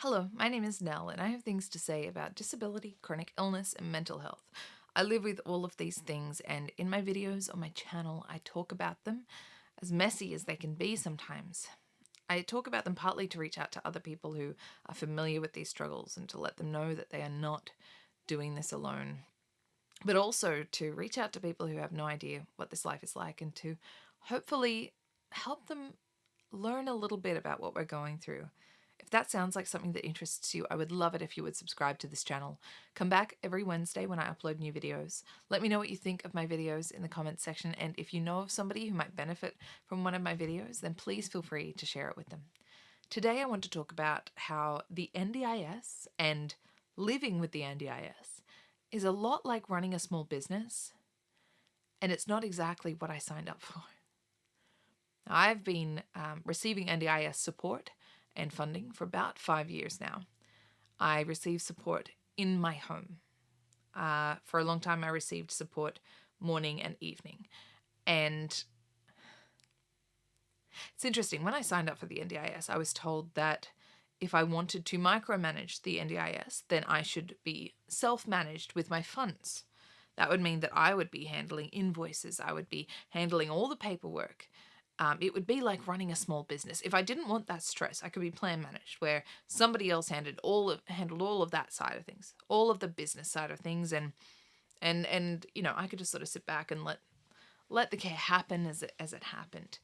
Hello, my name is Nell, and I have things to say about disability, chronic illness, and mental health. I live with all of these things, and in my videos on my channel, I talk about them, as messy as they can be sometimes. I talk about them partly to reach out to other people who are familiar with these struggles and to let them know that they are not doing this alone, but also to reach out to people who have no idea what this life is like and to hopefully help them learn a little bit about what we're going through. If that sounds like something that interests you, I would love it if you would subscribe to this channel. Come back every Wednesday when I upload new videos. Let me know what you think of my videos in the comments section, and if you know of somebody who might benefit from one of my videos, then please feel free to share it with them. Today I want to talk about how the NDIS and living with the NDIS is a lot like running a small business, and it's not exactly what I signed up for. I've been receiving NDIS support and funding for about 5 years now. I receive support in my home. For a long time, I received support morning and evening. And it's interesting, when I signed up for the NDIS, I was told that if I wanted to micromanage the NDIS, then I should be self-managed with my funds. That would mean that I would be handling invoices, I would be handling all the paperwork. It would be like running a small business. If I didn't want that stress, I could be plan managed, where somebody else handled all of that side of things, all of the business side of things, and I could just sort of sit back and let the care happen as it happened.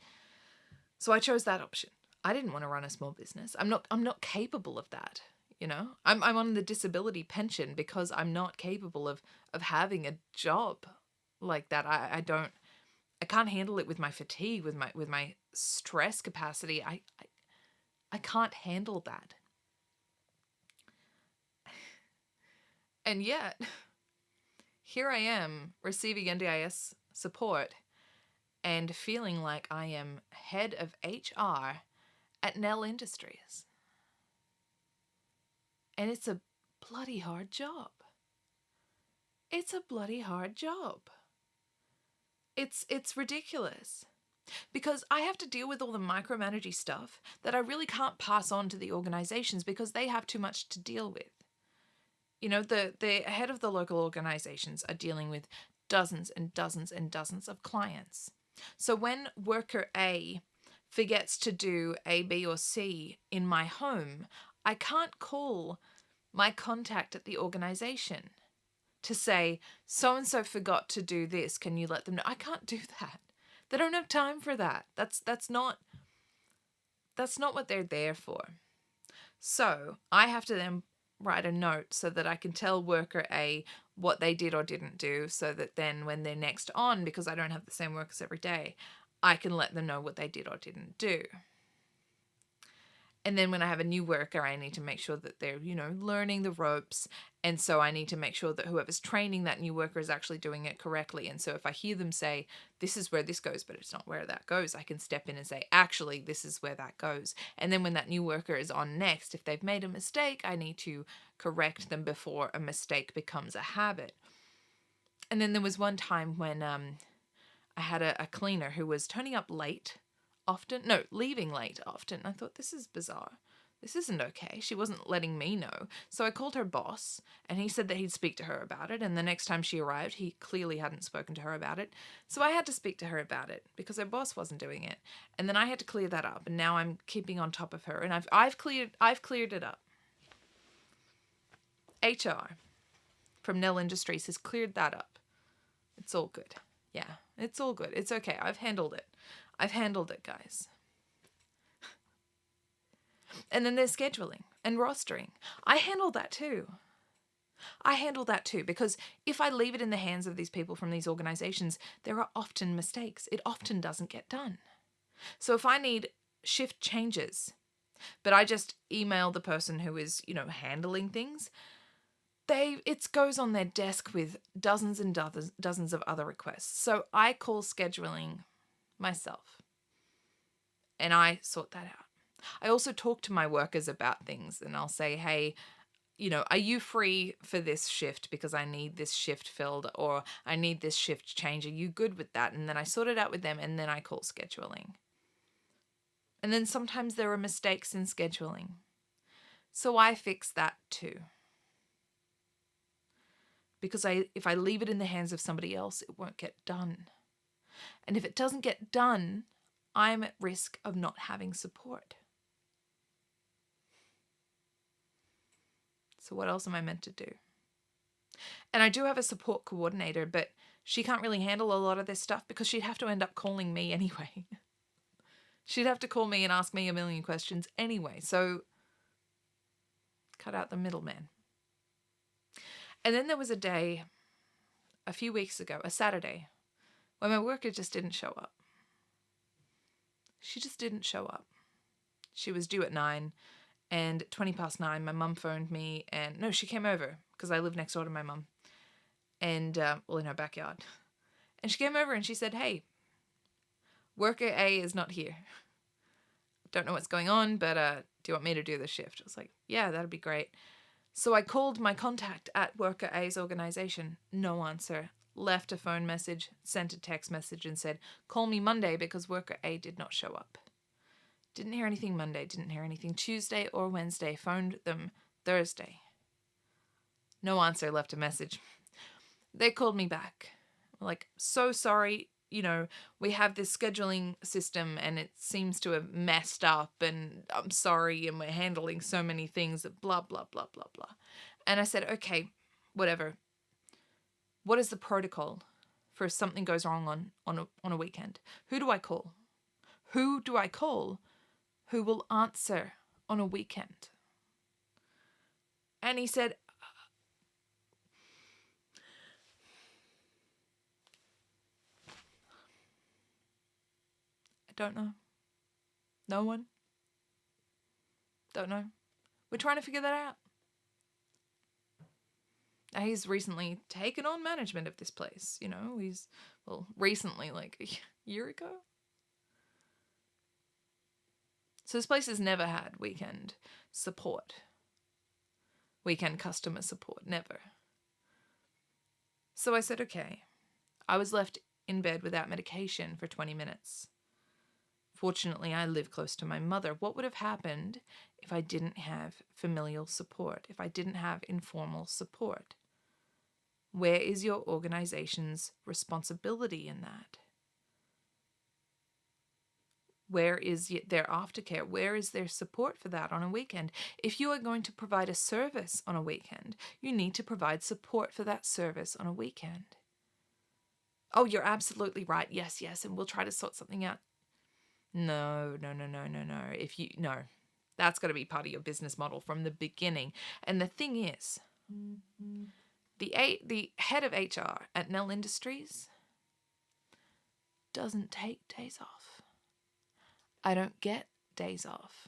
So I chose that option. I didn't want to run a small business. I'm not capable of that. I'm on the disability pension because I'm not capable of having a job like that. I can't handle it with my fatigue, with my stress capacity. I can't handle that. And yet, here I am receiving NDIS support and feeling like I am head of HR at Nell Industries. And it's a bloody hard job. It's a bloody hard job. It's ridiculous. Because I have to deal with all the micromanaging stuff that I really can't pass on to the organizations because they have too much to deal with. The head of the local organizations are dealing with dozens and dozens and dozens of clients. So when worker A forgets to do A, B, or C in my home, I can't call my contact at the organization to say, so-and-so forgot to do this, can you let them know? I can't do that. They don't have time for that. That's not what they're there for. So I have to then write a note so that I can tell worker A what they did or didn't do, so that then when they're next on, because I don't have the same workers every day, I can let them know what they did or didn't do. And then when I have a new worker, I need to make sure that they're, learning the ropes. And so I need to make sure that whoever's training that new worker is actually doing it correctly. And so if I hear them say, this is where this goes, but it's not where that goes, I can step in and say, actually, this is where that goes. And then when that new worker is on next, if they've made a mistake, I need to correct them before a mistake becomes a habit. And then there was one time when I had a cleaner who was turning up late often. No, leaving late often. I thought, this is bizarre. This isn't okay. She wasn't letting me know. So I called her boss, and he said that he'd speak to her about it. And the next time she arrived, he clearly hadn't spoken to her about it. So I had to speak to her about it because her boss wasn't doing it. And then I had to clear that up. And now I'm keeping on top of her. And I've cleared it up. HR from Nell Industries has cleared that up. It's all good. Yeah, it's all good. It's okay. I've handled it. I've handled it, guys. And then there's scheduling and rostering. I handle that too. Because if I leave it in the hands of these people from these organizations, there are often mistakes. It often doesn't get done. So if I need shift changes, but I just email the person who is, handling things, it goes on their desk with dozens and dozens of other requests. So I call scheduling myself and I sort that out. I also talk to my workers about things, and I'll say, hey, are you free for this shift because I need this shift filled, or I need this shift change? Are you good with that? And then I sort it out with them, and then I call scheduling. And then sometimes there are mistakes in scheduling. So I fixed that too. Because if I leave it in the hands of somebody else, it won't get done. And if it doesn't get done, I'm at risk of not having support. So what else am I meant to do? And I do have a support coordinator, but she can't really handle a lot of this stuff because she'd have to end up calling me anyway. She'd have to call me and ask me a million questions anyway. So cut out the middleman. And then there was a day a few weeks ago, a Saturday, when my worker just didn't show up. She just didn't show up. She was due at 9, and 20 past 9, my mum phoned me, and no, she came over because I live next door to my mum, and in her backyard. And she came over and she said, "Hey, worker A is not here. Don't know what's going on, but do you want me to do the shift?" I was like, "Yeah, that'd be great." So I called my contact at worker A's organization. No answer. Left a phone message, sent a text message, and said, "Call me Monday," because worker A did not show up. Didn't hear anything Monday, didn't hear anything Tuesday or Wednesday. Phoned them Thursday. No answer, left a message. They called me back. Like, "So sorry, we have this scheduling system and it seems to have messed up, and I'm sorry, and we're handling so many things, blah, blah, blah, blah, blah." And I said, "Okay, whatever. What is the protocol for if something goes wrong on a weekend? Who do I call? Who do I call who will answer on a weekend?" And he said, "I don't know. No one. Don't know. We're trying to figure that out." Now, he's recently taken on management of this place. Recently, like a year ago. So this place has never had weekend support. Weekend customer support. Never. So I said, okay. I was left in bed without medication for 20 minutes. Fortunately, I live close to my mother. What would have happened if I didn't have familial support, if I didn't have informal support? Where is your organization's responsibility in that? Where is their aftercare? Where is their support for that on a weekend? If you are going to provide a service on a weekend, you need to provide support for that service on a weekend. "Oh, you're absolutely right. Yes, and we'll try to sort something out." No. No. That's got to be part of your business model from the beginning. And the thing is, the head of HR at Nell Industries doesn't take days off. I don't get days off.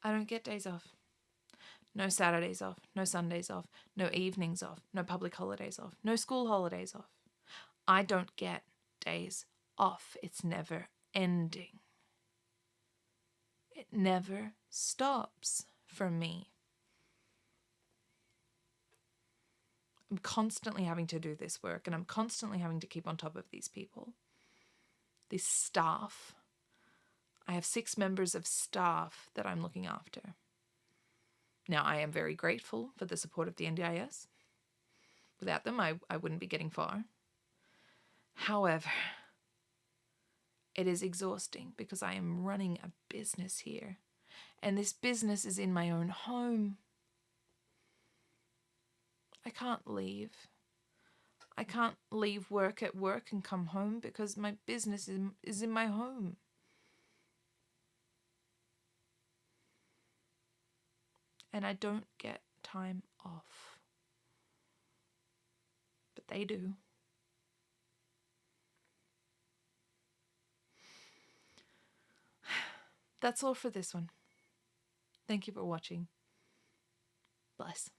I don't get days off. No Saturdays off, no Sundays off, no evenings off, no public holidays off, no school holidays off. I don't get days off. It's never ending. It never stops for me. I'm constantly having to do this work, and I'm constantly having to keep on top of these people. This staff. I have 6 members of staff that I'm looking after. Now, I am very grateful for the support of the NDIS. Without them, I wouldn't be getting far. However, it is exhausting because I am running a business here, and this business is in my own home. I can't leave. I can't leave work at work and come home because my business is in my home. And I don't get time off. But they do. That's all for this one. Thank you for watching. Bless.